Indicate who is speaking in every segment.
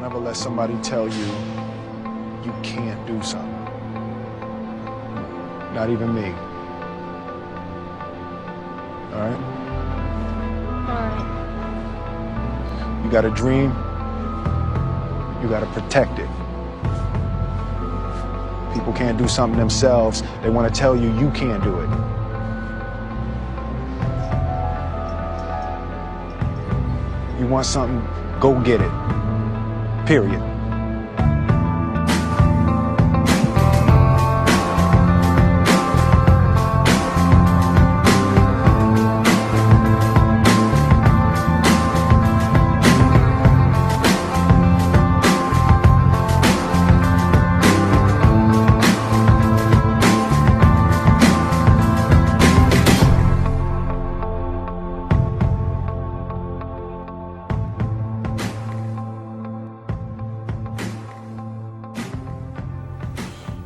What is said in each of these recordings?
Speaker 1: Never let somebody tell you you can't do something. Not even me. All right?
Speaker 2: All right.
Speaker 1: You got a dream, you got to protect it. People can't do something themselves. They want to tell you you can't do it. You want something, go get it. Period.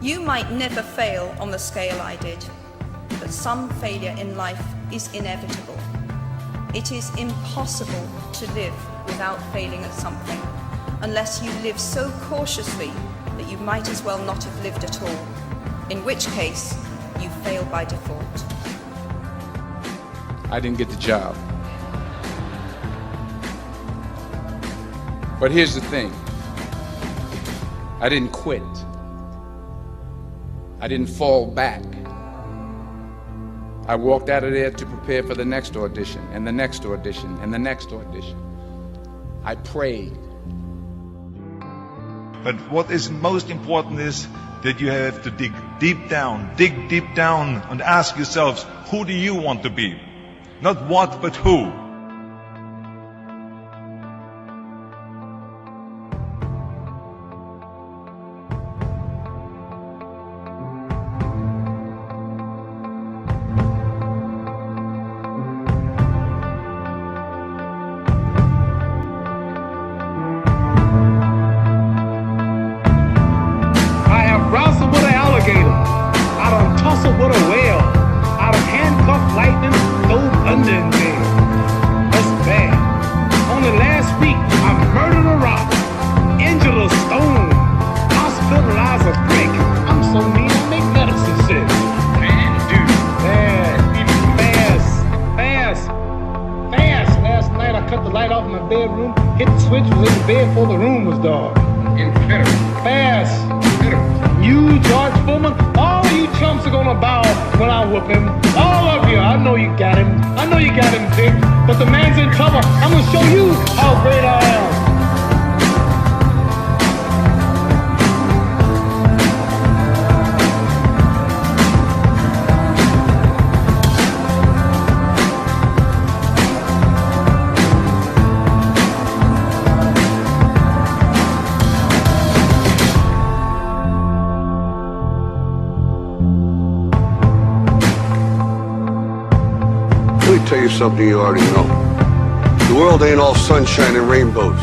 Speaker 3: You might never fail on the scale I did, but some failure in life is inevitable. It is impossible to live without failing at something, unless you live so cautiously that you might as well not have lived at all, in which case you fail by default.
Speaker 4: I didn't get the job. But here's the thing. I didn't quit. I didn't fall back. I walked out of there to prepare for the next audition, and the next audition, and the next audition. I prayed.
Speaker 5: But what is most important is that you have to dig deep down and ask yourselves, who do you want to be? Not what, but who.
Speaker 6: With a whale, out of handcuffed lightning, throw thunder and gale. That's bad. Only last week, I murdered a rock, injured a stone, hospitalized a brick. I'm so mean, I make medicine sick. Man, dude. Fast. Last night, I cut the light off in my bedroom, hit the switch, was in the bed before the room was dark. Inconsiderate. Fast. You, George Foreman, all you chumps are gonna bow when I whoop him. All of you, I know you got him. I know you got him, Dick. But the man's in trouble. I'm gonna show you how great I am.
Speaker 7: Let me tell you something you already know. The world ain't all sunshine and rainbows.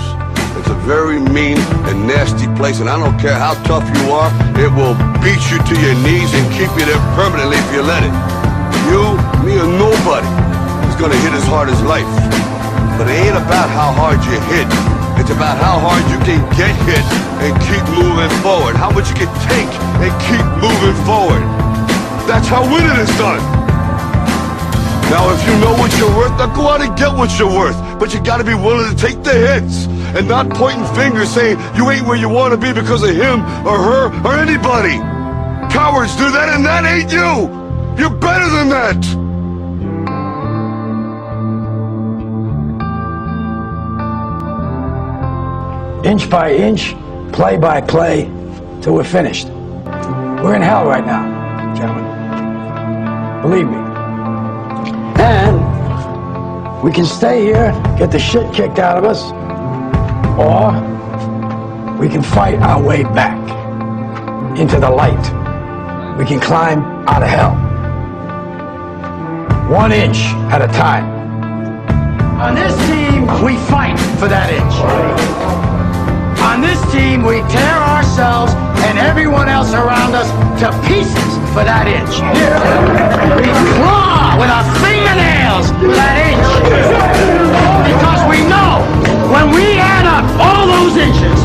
Speaker 7: It's a very mean and nasty place, and I don't care how tough you are, it will beat you to your knees and keep you there permanently if you let it. You, me, or nobody is gonna hit as hard as life. But it ain't about how hard you hit. It's about how hard you can get hit and keep moving forward. How much you can take and keep moving forward. That's how winning is done. Now, if you know what you're worth, now go out and get what you're worth. But you gotta be willing to take the hits and not pointing fingers saying you ain't where you want to be because of him or her or anybody. Cowards do that, and that ain't you. You're better than that.
Speaker 8: Inch by inch, play by play, till we're finished. We're in hell right now, gentlemen. Believe me. And we can stay here, get the shit kicked out of us, or we can fight our way back into the light. We can climb out of hell. 1 inch at a time. On this team, we fight for that inch. On this team, we tear ourselves and everyone else around us to pieces for that inch. We claw with our fingernails for that inch. Because we know when we add up all those inches,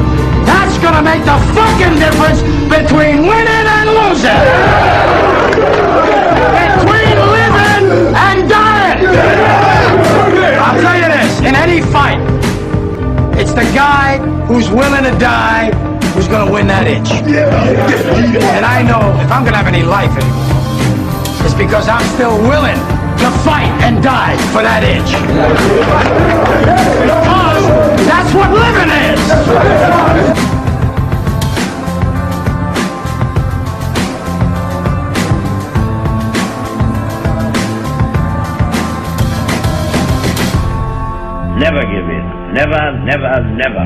Speaker 8: itch. And I know if I'm gonna have any life anymore, it's because I'm still willing to fight and die for that itch. Because that's what living is.
Speaker 9: Never give in. Never, never, never.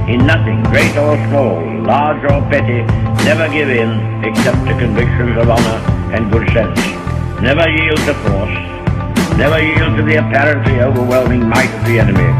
Speaker 9: In nothing, great or small, large or petty, never give in except to convictions of honor and good sense. Never yield to force. Never yield to the apparently overwhelming might of the enemy.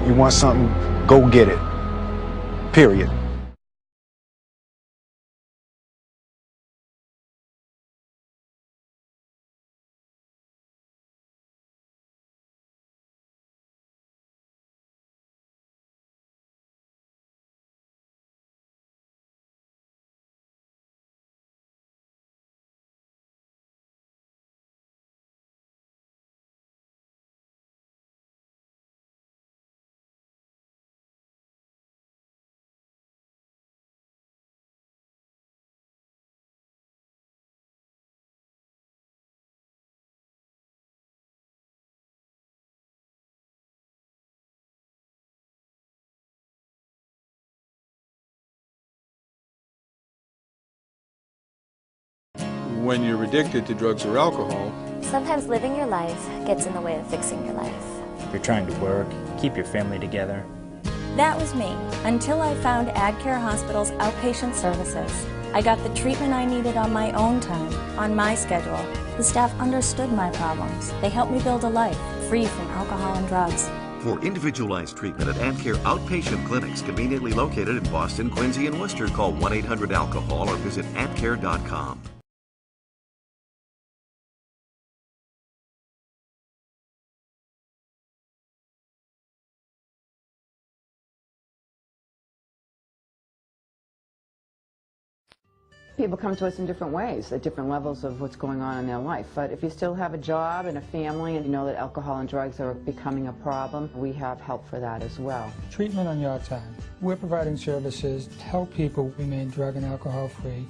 Speaker 1: You want something, go get it. Period.
Speaker 10: When you're addicted to drugs or alcohol,
Speaker 2: Sometimes living your life gets in the way of fixing your life.
Speaker 11: You're trying to work, keep your family together.
Speaker 12: That was me, until I found Adcare Hospital's Outpatient Services. I got the treatment I needed on my own time, on my schedule. The staff understood my problems. They helped me build a life free from alcohol and drugs.
Speaker 13: For individualized treatment at Adcare Outpatient Clinics, conveniently located in Boston, Quincy, and Worcester, call 1-800-ALCOHOL or visit adcare.com.
Speaker 14: People come to us in different ways, at different levels of what's going on in their life. But if you still have a job and a family and you know that alcohol and drugs are becoming a problem, we have help for that as well.
Speaker 15: Treatment on your time. We're providing services to help people remain drug and alcohol free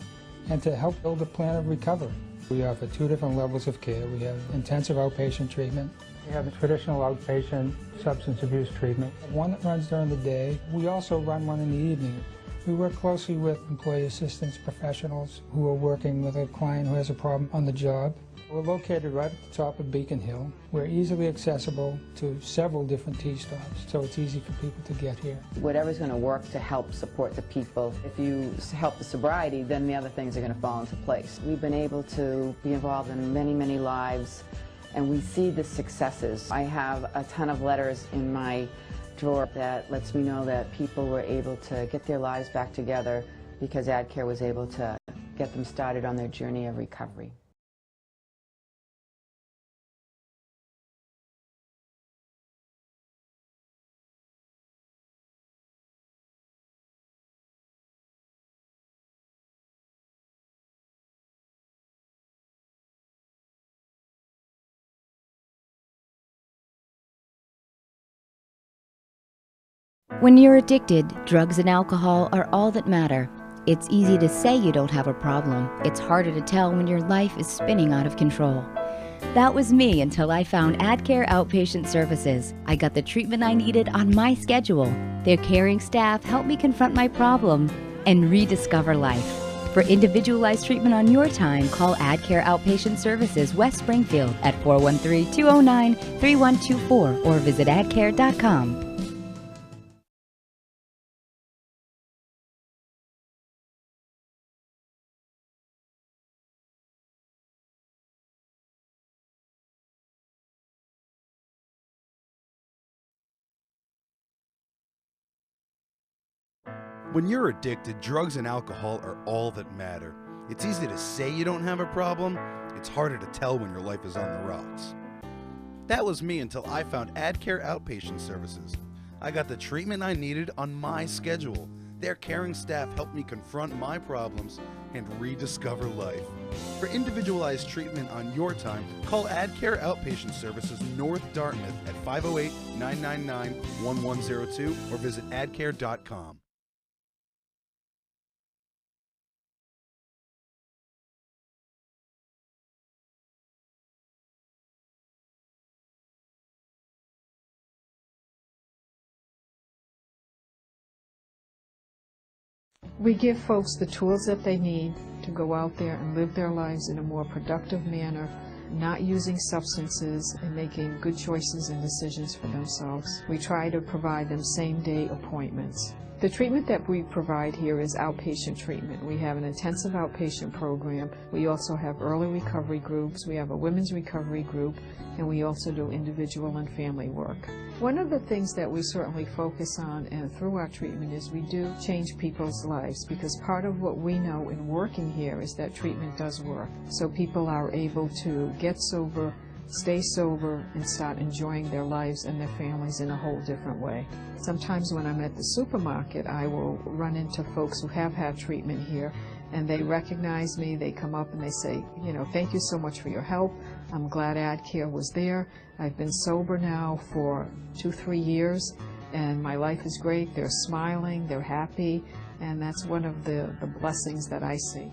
Speaker 15: and to help build a plan of recovery. We offer 2 different levels of care. We have intensive outpatient treatment. We have a traditional outpatient substance abuse treatment, one that runs during the day. We also run one in the evening. We work closely with employee assistance professionals who are working with a client who has a problem on the job. We're located right at the top of Beacon Hill. We're easily accessible to several different T-stops, so it's easy for people to get here.
Speaker 14: Whatever's going to work to help support the people. If you help the sobriety, then the other things are going to fall into place. We've been able to be involved in many, many lives, and we see the successes. I have a ton of letters in my drawer that lets me know that people were able to get their lives back together because Adcare was able to get them started on their journey of recovery.
Speaker 16: When you're addicted, drugs and alcohol are all that matter. It's easy to say you don't have a problem. It's harder to tell when your life is spinning out of control. That was me until I found Adcare Outpatient Services. I got the treatment I needed on my schedule. Their caring staff helped me confront my problem and rediscover life. For individualized treatment on your time, call Adcare Outpatient Services, West Springfield at 413-209-3124 or visit adcare.com.
Speaker 17: When you're addicted, drugs and alcohol are all that matter. It's easy to say you don't have a problem. It's harder to tell when your life is on the rocks. That was me until I found Adcare Outpatient Services. I got the treatment I needed on my schedule. Their caring staff helped me confront my problems and rediscover life. For individualized treatment on your time, call Adcare Outpatient Services North Dartmouth at 508-999-1102 or visit adcare.com.
Speaker 18: We give folks the tools that they need to go out there and live their lives in a more productive manner, not using substances and making good choices and decisions for themselves. We try to provide them same-day appointments. The treatment that we provide here is outpatient treatment. We have an intensive outpatient program. We also have early recovery groups. We have a women's recovery group, and we also do individual and family work. One of the things that we certainly focus on and through our treatment is we do change people's lives, because part of what we know in working here is that treatment does work. So people are able to get sober, stay sober, and start enjoying their lives and their families in a whole different way. Sometimes when I'm at the supermarket, I will run into folks who have had treatment here, and they recognize me. They come up and they say, you know, thank you so much for your help. I'm glad Adcare was there. I've been sober now for 2-3 years, and my life is great. They're smiling, they're happy, and that's one of the blessings that I see.